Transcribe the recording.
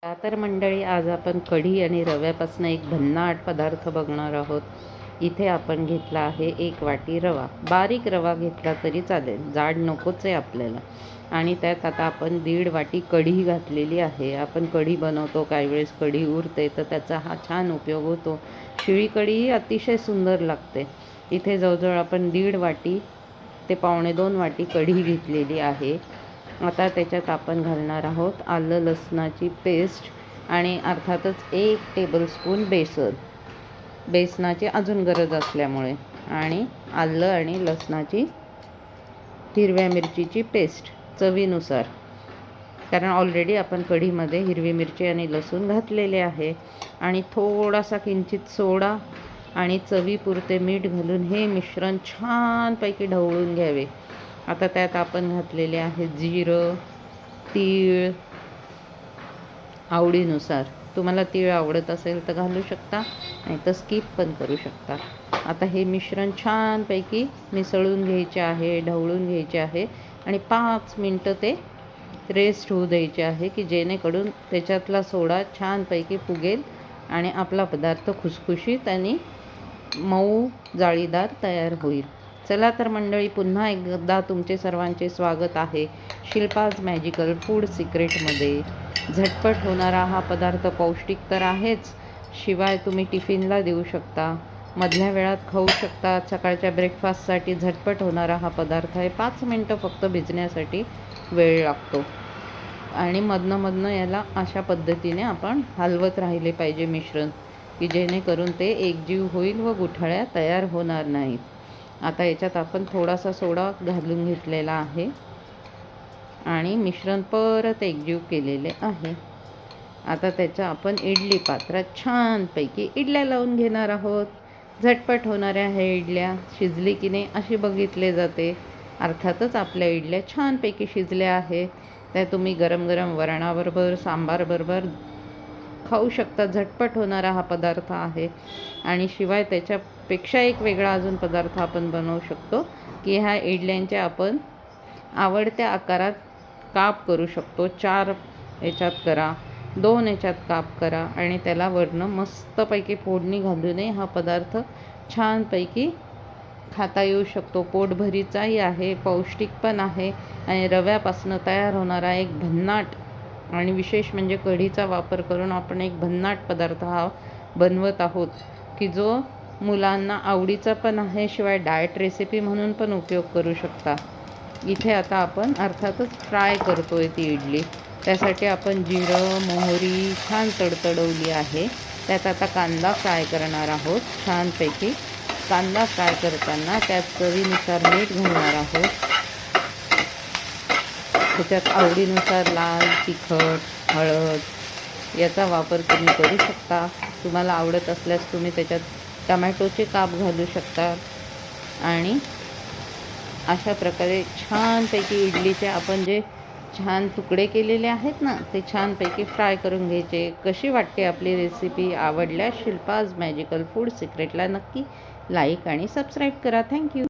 तर मंडळी, आज आपण कढी आणि रव्यापासून एक भन्नाट पदार्थ बघणार आहोत. इथे आपण घेतला आहे 1 वाटी रवा. बारीक रवा घेतला तरी चालेल, जाड नकोच आहे आपल्याला. आणि त्यात आता आपण 1.5 वाटी कढी घातलेली आहे. आपण कढी बनवतो, काही वेळेस कढी उरते, तर त्याचा हा छान उपयोग होतो. शिळी कढी अतिशय सुंदर लागते. इथे जवळजवळ आपण 1.5 वाटी ते 1.25 वाटी कढी घेतलेली आहे. आता त्याच्यात आपण घालणार आहोत आलं लसणाची पेस्ट आणि अर्थातच 1 टेबलस्पून बेसनाची अजून गरज असल्यामुळे, आणि आलं आणि लसणाची हिरव्या मिरचीची पेस्ट चवीनुसार, कारण ऑलरेडी आपण कढीमध्ये हिरवी मिरची आणि लसूण घातलेले आहे. आणि थोडासा किंचित सोडा आणि चवीपुरते मीठ घालून हे मिश्रण छानपैकी ढवळून घ्यावे. आता त्यात आपण घातलेले आहे जिरं, तीळ आवडीनुसार. तुम्हाला तीळ आवडत असेल तर घालू शकता, नाही तर स्किप पण करू शकता. आता हे मिश्रण छानपैकी मिसळून घ्यायचे आहे, ढवळून घ्यायचे आहे आणि 5 मिनटं ते रेस्ट होऊ द्यायचे आहे, की जेणेकरून त्याच्यातला सोडा छानपैकी फुगेल आणि आपला पदार्थ खुसखुशीत आणि मऊ जाळीदार तयार होईल. चला तर मंडळी, पुन्हा एकदा तुमचे सर्वांचे स्वागत आहे शिल्पाज मॅजिकल फूड सिक्रेटमध्ये. झटपट होणारा हा पदार्थ पौष्टिक तर आहेच, शिवाय तुम्ही टिफिनला देऊ शकता, मधल्या वेळात खाऊ शकता. सकाळच्या ब्रेकफास्टसाठी झटपट होणारा हा पदार्थ आहे. 5 मिनटं फक्त भिजण्यासाठी वेळ लागतो आणि मधनं याला अशा पद्धतीने आपण हलवत राहिले पाहिजे मिश्रण, की जेणेकरून ते एकजीव होईल व गुठळ्या तयार होणार नाहीत. आता याच्यात आपण थोडासा सोडा घालून घेतलेला आहे आणि मिश्रण परत एकजीव केलेले आहे. आता त्याच्या आपण इडली पात्रात छानपैकी इडल्या लावून घेणार आहोत. झटपट होणाऱ्या ह्या इडल्या शिजली की नाही अशी बघितले जाते. अर्थातच आपल्या इडल्या छानपैकी शिजल्या आहे. त्या तुम्ही गरम गरम वरणाबरोबर, सांबारबरोबर खाऊ शकता. झटपट होणारा हा पदार्थ आहे. आणि शिवाय त्याच्यापेक्षा एक वेगळा अजून पदार्थ आपण बनवू शकतो, की ह्या इडल्यांच्या आपण आवडत्या आकारात काप करू शकतो. 4 याच्यात करा, 2 याच्यात काप करा आणि त्याला वरनं मस्तपैकी फोडणी घालूनही हा पदार्थ छानपैकी खाता येऊ शकतो. पोटभरीचाही आहे, पौष्टिक पण आहे आणि रव्यापासून तयार होणारा एक भन्नाट, आणि विशेष म्हणजे कढीचा वापर करून आपण एक भन्नाट पदार्थ हा बनवत आहोत, की जो मुलांना आवडीचा पण आहे, शिवाय डाएट रेसिपी म्हणून पण उपयोग करू शकता. इथे आता आपण अर्थातच फ्राय करतो आहे ती इडली. त्यासाठी आपण जिरं, मोहरी छान तडतडवली आहे. त्यात आता कांदा फ्राय करणार आहोत छानपैकी. कांदा फ्राय करताना त्यात चवीनुसार मीठ घालणार आहोत. त्याच्यात आवडीनुसार लाल तिखट, हळद याचा वापर तुम्ही करू शकता. तुम्हाला आवडत असल्यास तुम्ही त्याच्यात टमॅटोचे काप घालू शकता. आणि अशा प्रकारे छानपैकी इडलीचे आपण जे छान तुकडे केलेले आहेत ना, ते छानपैकी फ्राय करून घ्यायचे. कशी वाटते आपली रेसिपी? आवडल्यास शिल्पाज मॅजिकल फूड सिक्रेटला नक्की लाईक आणि सबस्क्राईब करा. थँक्यू.